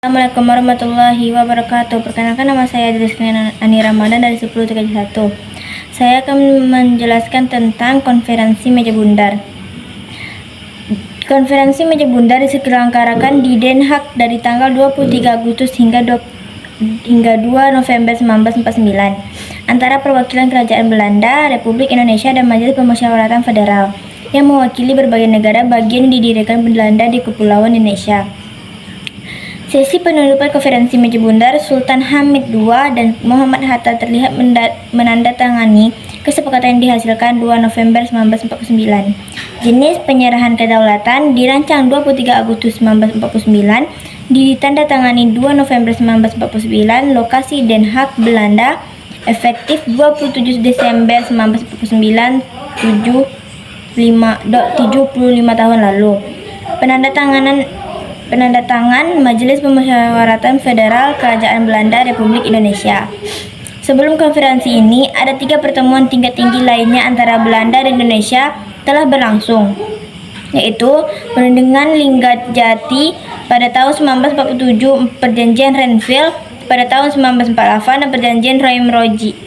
Assalamualaikum warahmatullahi wabarakatuh. Perkenalkan, nama saya Rizky Ani Ramadan dari 1031. Saya akan menjelaskan tentang konferensi meja bundar. Konferensi meja bundar diselenggarakan di Den Haag dari tanggal 23 Agustus hingga 2 November 1949 antara perwakilan Kerajaan Belanda, Republik Indonesia, dan Majelis Permusyawaratan Federal yang mewakili berbagai negara bagian yang didirikan Belanda di Kepulauan Indonesia. Sesi penutupan konferensi meja bundar, Sultan Hamid II dan Muhammad Hatta terlihat menandatangani kesepakatan yang dihasilkan 2 November 1949. Jenis penyerahan kedaulatan dirancang 23 Agustus 1949, ditandatangani 2 November 1949, lokasi Den Haag, Belanda, efektif 27 Desember 1949, 75 tahun lalu. Penandatangan Majelis Permusyawaratan Federal Kerajaan Belanda Republik Indonesia. Sebelum konferensi ini, ada 3 pertemuan tingkat tinggi lainnya antara Belanda dan Indonesia telah berlangsung, yaitu Perundingan Linggadjati pada tahun 1947, Perjanjian Renville pada tahun 1948, dan Perjanjian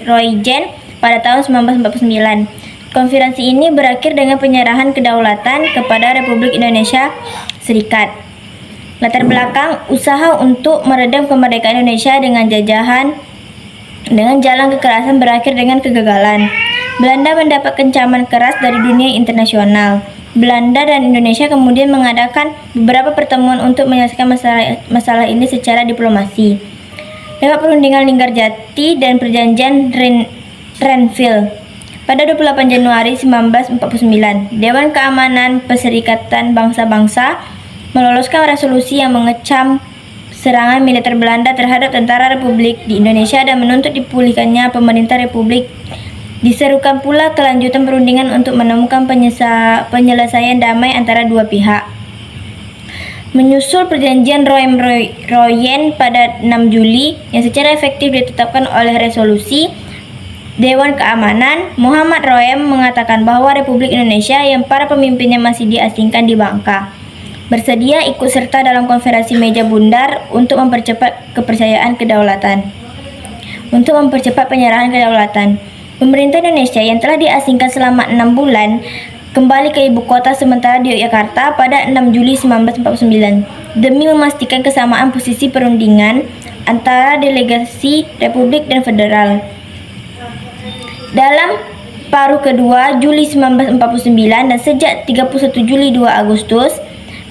Roentgen pada tahun 1949. Konferensi ini berakhir dengan penyerahan kedaulatan kepada Republik Indonesia Serikat. Latar belakang usaha untuk meredam kemerdekaan Indonesia dengan jalan kekerasan berakhir dengan kegagalan. Belanda mendapat kecaman keras dari dunia internasional. Belanda dan Indonesia kemudian mengadakan beberapa pertemuan untuk menyelesaikan masalah ini secara diplomasi lewat Perundingan Linggadjati dan Perjanjian Renville. Pada 28 Januari 1949, Dewan Keamanan Perserikatan Bangsa-Bangsa meloloskan resolusi yang mengecam serangan militer Belanda terhadap tentara Republik di Indonesia dan menuntut dipulihkannya pemerintah Republik. Diserukan pula kelanjutan perundingan untuk menemukan penyelesaian damai antara dua pihak. Menyusul Perjanjian Roentgen pada 6 Juli yang secara efektif ditetapkan oleh resolusi Dewan Keamanan, Muhammad Roem mengatakan bahwa Republik Indonesia yang para pemimpinnya masih diasingkan di Bangka bersedia ikut serta dalam konferensi meja bundar untuk mempercepat penyerahan kedaulatan. Pemerintah Indonesia yang telah diasingkan selama 6 bulan kembali ke ibu kota sementara di Yogyakarta pada 6 Juli 1949 demi memastikan kesamaan posisi perundingan antara delegasi Republik dan Federal. Dalam paruh kedua Juli 1949 dan sejak 31 Juli 2 Agustus,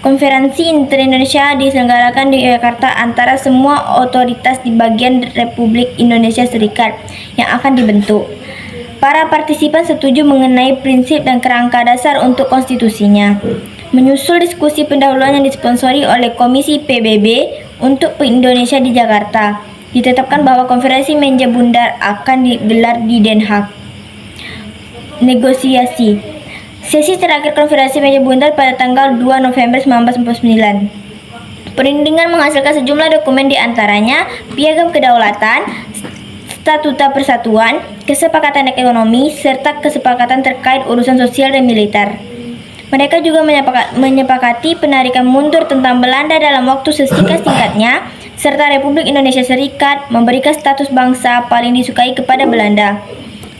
konferensi inter-Indonesia diselenggarakan di Yogyakarta antara semua otoritas di bagian Republik Indonesia Serikat yang akan dibentuk. Para partisipan setuju mengenai prinsip dan kerangka dasar untuk konstitusinya. Menyusul diskusi pendahuluan yang disponsori oleh Komisi PBB untuk Indonesia di Jakarta, ditetapkan bahwa konferensi meja bundar akan digelar di Den Haag. Negosiasi. Sesi terakhir konferensi meja bundar pada tanggal 2 November 1949. Perundingan menghasilkan sejumlah dokumen, di antaranya Piagam Kedaulatan, Statuta Persatuan, Kesepakatan Ekonomi, serta kesepakatan terkait urusan sosial dan militer. Mereka juga menyepakati penarikan mundur tentang Belanda dalam waktu sesingkat-singkatnya, serta Republik Indonesia Serikat memberikan status bangsa paling disukai kepada Belanda.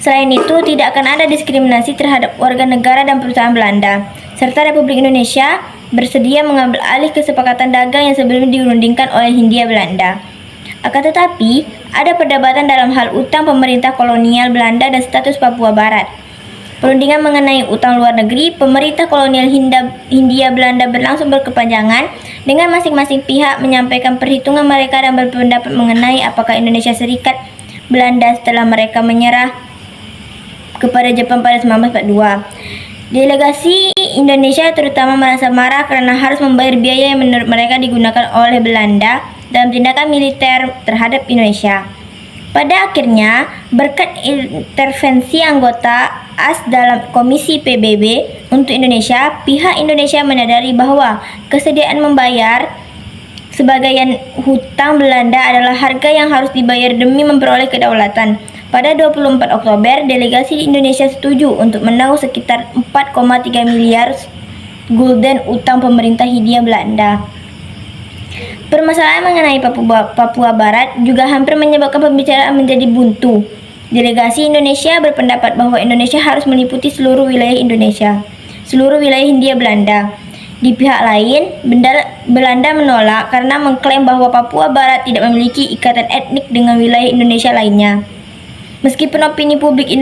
Selain itu, tidak akan ada diskriminasi terhadap warga negara dan perusahaan Belanda, serta Republik Indonesia bersedia mengambil alih kesepakatan dagang yang sebelumnya dirundingkan oleh Hindia Belanda. Akan tetapi, ada perdebatan dalam hal utang pemerintah kolonial Belanda dan status Papua Barat. Perundingan mengenai utang luar negeri pemerintah kolonial Hindia Belanda berlangsung berkepanjangan dengan masing-masing pihak menyampaikan perhitungan mereka dan berpendapat mengenai apakah Indonesia Serikat Belanda setelah mereka menyerah kepada Jepang pada 1942. Delegasi Indonesia terutama merasa marah karena harus membayar biaya yang menurut mereka digunakan oleh Belanda dalam tindakan militer terhadap Indonesia. Pada akhirnya, berkat intervensi anggota AS dalam Komisi PBB untuk Indonesia, pihak Indonesia menyadari bahwa kesediaan membayar sebagian hutang Belanda adalah harga yang harus dibayar demi memperoleh kedaulatan. Pada 24 Oktober, delegasi Indonesia setuju untuk menanggung sekitar 4,3 miliar gulden utang pemerintah Hindia Belanda. Permasalahan mengenai Papua Barat juga hampir menyebabkan pembicaraan menjadi buntu. Delegasi Indonesia berpendapat bahwa Indonesia harus meliputi seluruh wilayah Indonesia, seluruh wilayah Hindia Belanda. Di pihak lain, Belanda menolak karena mengklaim bahwa Papua Barat tidak memiliki ikatan etnik dengan wilayah Indonesia lainnya. Meskipun opini publik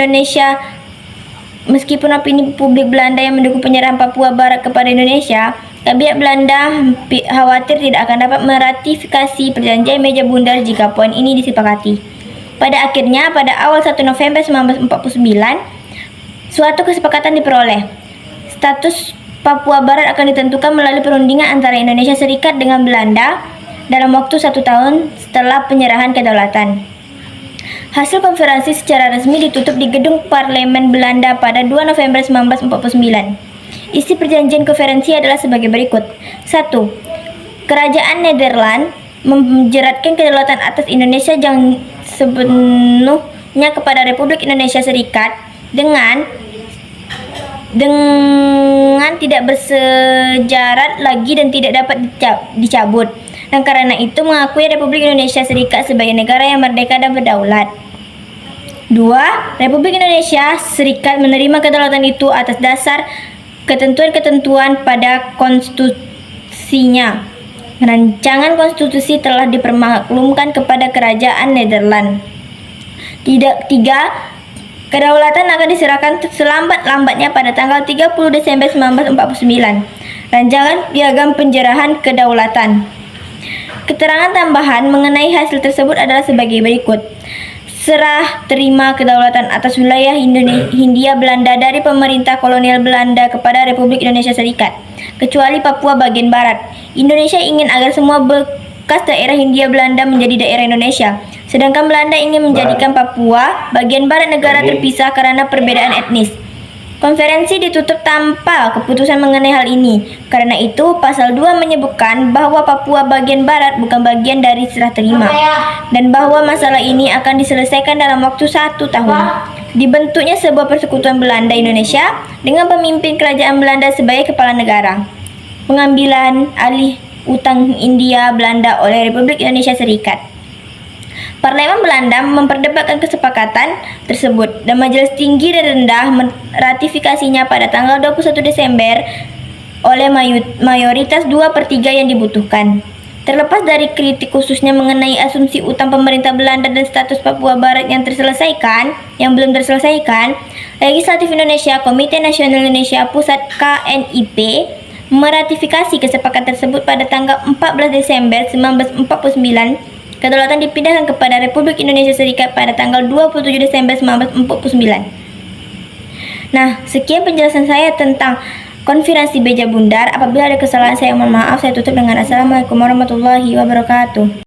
Belanda yang mendukung penyerahan Papua Barat kepada Indonesia, kabinet Belanda khawatir tidak akan dapat meratifikasi perjanjian meja bundar jika poin ini disepakati. Pada akhirnya, pada awal 1 November 1949, suatu kesepakatan diperoleh. Status Papua Barat akan ditentukan melalui perundingan antara Indonesia Serikat dengan Belanda dalam waktu 1 tahun setelah penyerahan kedaulatan. Hasil konferensi secara resmi ditutup di gedung Parlemen Belanda pada 2 November 1949. Isi perjanjian konferensi adalah sebagai berikut. 1. Kerajaan Nederland menjeratkan kedaulatan atas Indonesia yang sepenuhnya kepada Republik Indonesia Serikat dengan tidak bersejarat lagi dan tidak dapat dicabut, dan karena itu mengakui Republik Indonesia Serikat sebagai negara yang merdeka dan berdaulat. 2. Republik Indonesia Serikat menerima kedaulatan itu atas dasar ketentuan-ketentuan pada konstitusinya. Rancangan konstitusi telah dipermaklumkan kepada Kerajaan Nederland. 3. Kedaulatan akan diserahkan selambat-lambatnya pada tanggal 30 Desember 1949. Rancangan Piagam Penjarahan Kedaulatan. Keterangan tambahan mengenai hasil tersebut adalah sebagai berikut. Serah terima kedaulatan atas wilayah Hindia Belanda dari pemerintah kolonial Belanda kepada Republik Indonesia Serikat, kecuali Papua bagian barat. Indonesia ingin agar semua bekas daerah Hindia Belanda menjadi daerah Indonesia, sedangkan Belanda ingin menjadikan Papua bagian barat negara terpisah karena perbedaan etnis. Konferensi ditutup tanpa keputusan mengenai hal ini. Karena itu, pasal 2 menyebutkan bahwa Papua bagian barat bukan bagian dari serah terima, dan bahwa masalah ini akan diselesaikan dalam waktu 1 tahun. Dibentuknya sebuah persekutuan Belanda Indonesia dengan pemimpin kerajaan Belanda sebagai kepala negara. Pengambilan alih utang Hindia Belanda oleh Republik Indonesia Serikat. Parlemen Belanda memperdebatkan kesepakatan tersebut dan Majelis Tinggi dan Rendah meratifikasinya pada tanggal 21 Desember oleh mayoritas 2/3 yang dibutuhkan. Terlepas dari kritik khususnya mengenai asumsi utang pemerintah Belanda dan status Papua Barat yang belum terselesaikan, Legislatif Indonesia, Komite Nasional Indonesia Pusat KNIP meratifikasi kesepakatan tersebut pada tanggal 14 Desember 1949. Kedaulatan dipindahkan kepada Republik Indonesia Serikat pada tanggal 27 Desember 1949. Nah, sekian penjelasan saya tentang konferensi meja bundar. Apabila ada kesalahan saya mohon maaf. Saya tutup dengan Assalamualaikum warahmatullahi wabarakatuh.